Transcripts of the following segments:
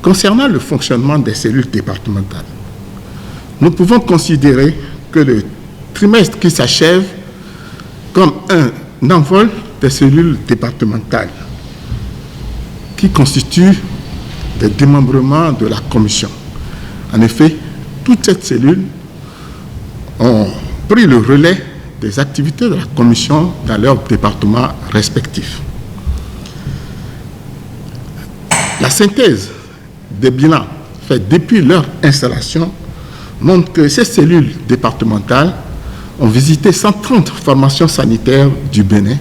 Concernant le fonctionnement des cellules départementales, nous pouvons considérer que le trimestre qui s'achève comme un envol des cellules départementales qui constituent des démembrements de la commission. En effet, toutes ces cellules ont pris le relais des activités de la commission dans leurs départements respectifs. La synthèse des bilans faits depuis leur installation montre que ces cellules départementales ont visité 130 formations sanitaires du Bénin,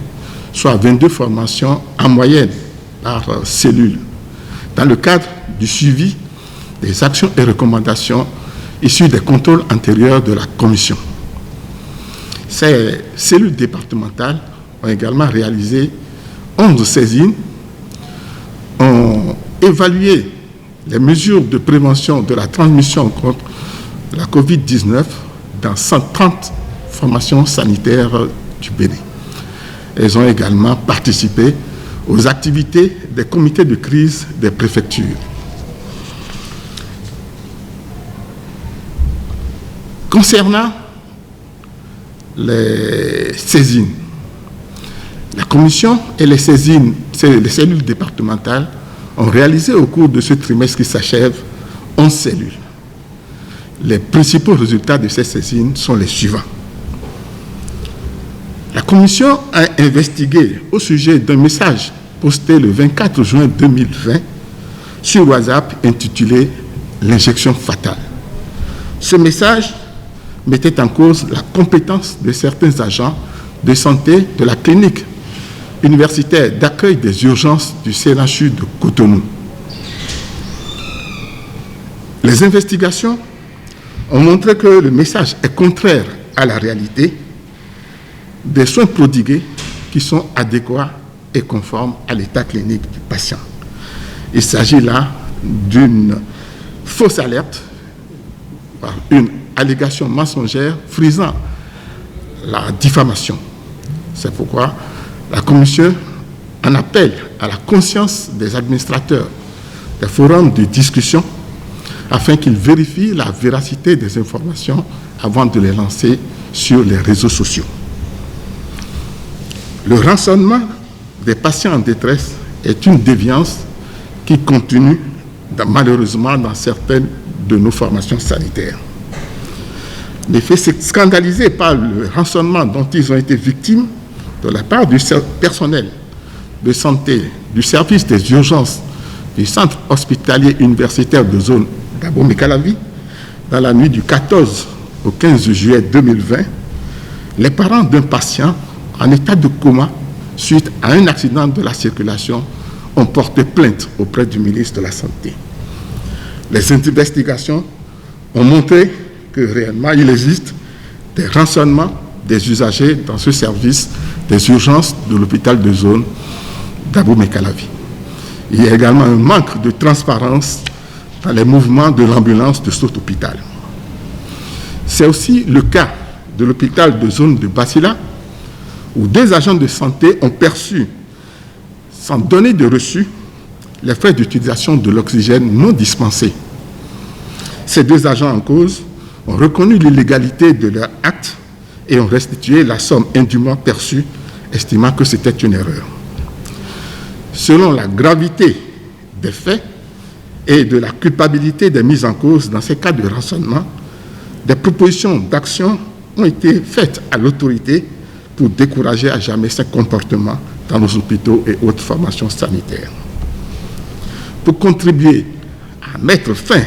soit 22 formations en moyenne par cellule, dans le cadre du suivi des actions et recommandations issues des contrôles antérieurs de la Commission. Ces cellules départementales ont également réalisé 11 saisines, ont évalué les mesures de prévention de la transmission contre la COVID-19 dans 130 formations sanitaires du Bénin. Elles ont également participé aux activités des comités de crise des préfectures. Concernant les saisines, la commission et les cellules départementales ont réalisé au cours de ce trimestre qui s'achève 11 cellules. Les principaux résultats de ces saisines sont les suivants. La commission a investigué au sujet d'un message posté le 24 juin 2020 sur WhatsApp intitulé « L'injection fatale ». Ce message mettait en cause la compétence de certains agents de santé de la clinique universitaire d'accueil des urgences du CNHU de Cotonou. Les investigations ont montré que le message est contraire à la réalité des soins prodigués qui sont adéquats et conformes à l'état clinique du patient. Il s'agit là d'une fausse alerte par une allégation mensongère frisant la diffamation. C'est pourquoi la Commission en appelle à la conscience des administrateurs des forums de discussion afin qu'ils vérifient la véracité des informations avant de les lancer sur les réseaux sociaux. Le rançonnement des patients en détresse est une déviance qui continue malheureusement dans certaines de nos formations sanitaires. Les faits scandalisés par le rançonnement dont ils ont été victimes de la part du personnel de santé du service des urgences du centre hospitalier universitaire de zone d'Abo-Mekalavi dans la nuit du 14 au 15 juillet 2020, les parents d'un patient en état de coma suite à un accident de la circulation ont porté plainte auprès du ministre de la Santé. Les investigations ont montré que réellement il existe des rançonnements des usagers dans ce service des urgences de l'hôpital de zone d'Abo-Mekalavi. Il y a également un manque de transparence dans les mouvements de l'ambulance de cet hôpital. C'est aussi le cas de l'hôpital de zone de Basila, où des agents de santé ont perçu, sans donner de reçu, les frais d'utilisation de l'oxygène non dispensé. Ces deux agents en cause ont reconnu l'illégalité de leur acte et ont restitué la somme indûment perçue, estimant que c'était une erreur. Selon la gravité des faits et de la culpabilité des mises en cause dans ces cas de rançonnement, des propositions d'action ont été faites à l'autorité pour décourager à jamais ces comportements dans nos hôpitaux et autres formations sanitaires. Pour contribuer à mettre fin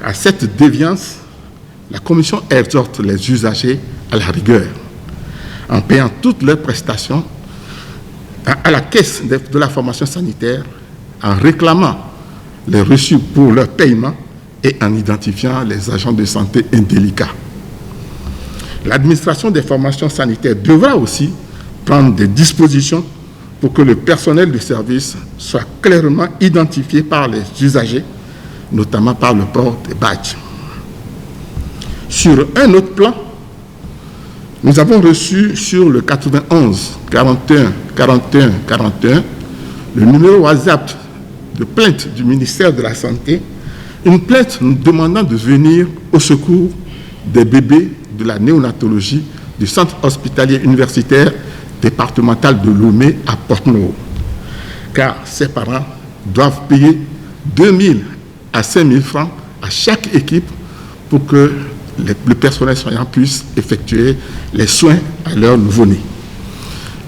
à cette déviance, la Commission exhorte les usagers à la rigueur, en payant toutes leurs prestations à la caisse de la formation sanitaire, en réclamant les reçus pour leur paiement et en identifiant les agents de santé indélicats. L'administration des formations sanitaires devra aussi prendre des dispositions pour que le personnel de service soit clairement identifié par les usagers, notamment par le port des badges. Sur un autre plan, nous avons reçu sur le 91 41 41 41 le numéro WhatsApp de plainte du ministère de la Santé, une plainte nous demandant de venir au secours des bébés de la néonatologie du centre hospitalier universitaire départemental de Lomé à Porte-Novo, car ces parents doivent payer 2 000 à 5 000 francs à chaque équipe pour que le personnel soignant puisse effectuer les soins à leur nouveau-né.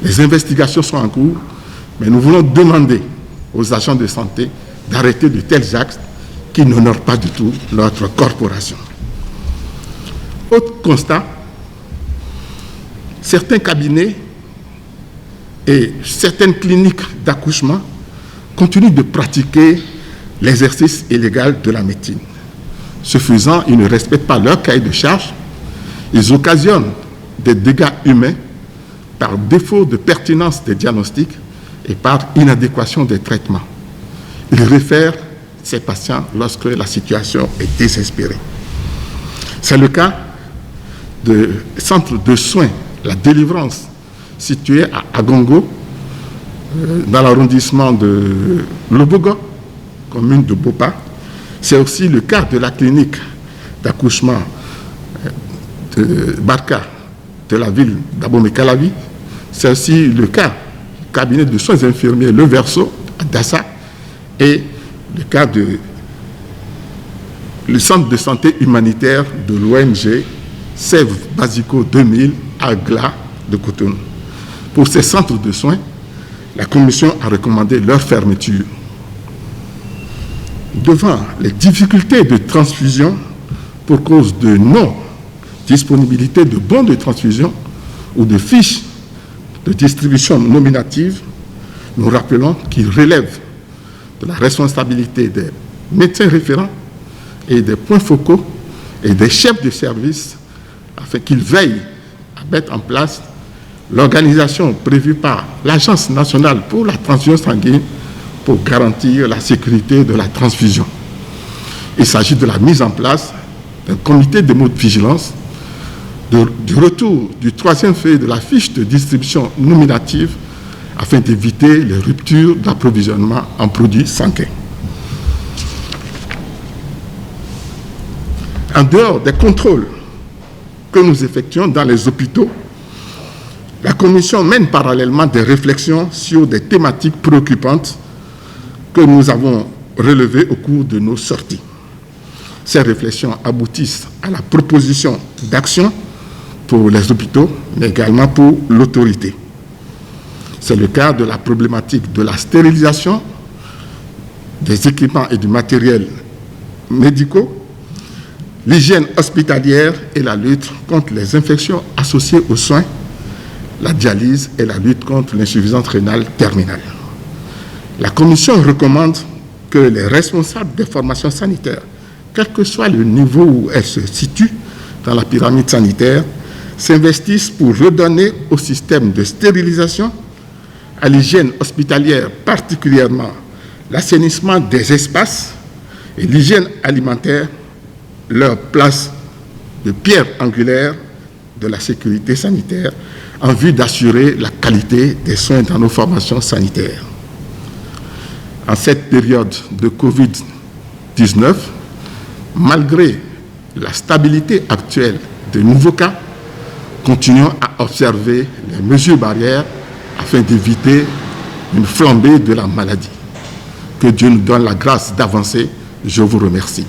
Les investigations sont en cours, mais nous voulons demander aux agents de santé d'arrêter de tels actes qui n'honorent pas du tout notre corporation. Autre constat, certains cabinets et certaines cliniques d'accouchement continuent de pratiquer l'exercice illégal de la médecine. Ce faisant, ils ne respectent pas leur cahier de charge, ils occasionnent des dégâts humains par défaut de pertinence des diagnostics et par inadéquation des traitements. Ils réfèrent ces patients lorsque la situation est désespérée. C'est le cas du centre de soins, la délivrance, situé à Agongo, dans l'arrondissement de Lobogo, commune de Bopa. C'est aussi le cas de la clinique d'accouchement de Barka, de la ville d'Abomey-Calavi. C'est aussi le cas du cabinet de soins infirmiers Le Verso à Dassa et le cas du centre de santé humanitaire de l'ONG Sève Basico 2000 à Gla de Cotonou. Pour ces centres de soins, la Commission a recommandé leur fermeture. Devant les difficultés de transfusion pour cause de non-disponibilité de bons de transfusion ou de fiches de distribution nominative, nous rappelons qu'il relève de la responsabilité des médecins référents et des points focaux et des chefs de service afin qu'ils veillent à mettre en place l'organisation prévue par l'Agence nationale pour la transfusion sanguine pour garantir la sécurité de la transfusion. Il s'agit de la mise en place d'un comité de vigilance, du retour du 3e feuille de la fiche de distribution nominative afin d'éviter les ruptures d'approvisionnement en produits sanguins. En dehors des contrôles que nous effectuons dans les hôpitaux, la Commission mène parallèlement des réflexions sur des thématiques préoccupantes que nous avons relevées au cours de nos sorties. Ces réflexions aboutissent à la proposition d'action pour les hôpitaux, mais également pour l'autorité. C'est le cas de la problématique de la stérilisation des équipements et du matériel médicaux, l'hygiène hospitalière et la lutte contre les infections associées aux soins, la dialyse et la lutte contre l'insuffisance rénale terminale. La Commission recommande que les responsables des formations sanitaires, quel que soit le niveau où elles se situent dans la pyramide sanitaire, s'investissent pour redonner au système de stérilisation, à l'hygiène hospitalière particulièrement, l'assainissement des espaces et l'hygiène alimentaire, leur place de pierre angulaire de la sécurité sanitaire en vue d'assurer la qualité des soins dans nos formations sanitaires. En cette période de Covid-19, malgré la stabilité actuelle des nouveaux cas, continuons à observer les mesures barrières afin d'éviter une flambée de la maladie. Que Dieu nous donne la grâce d'avancer. Je vous remercie.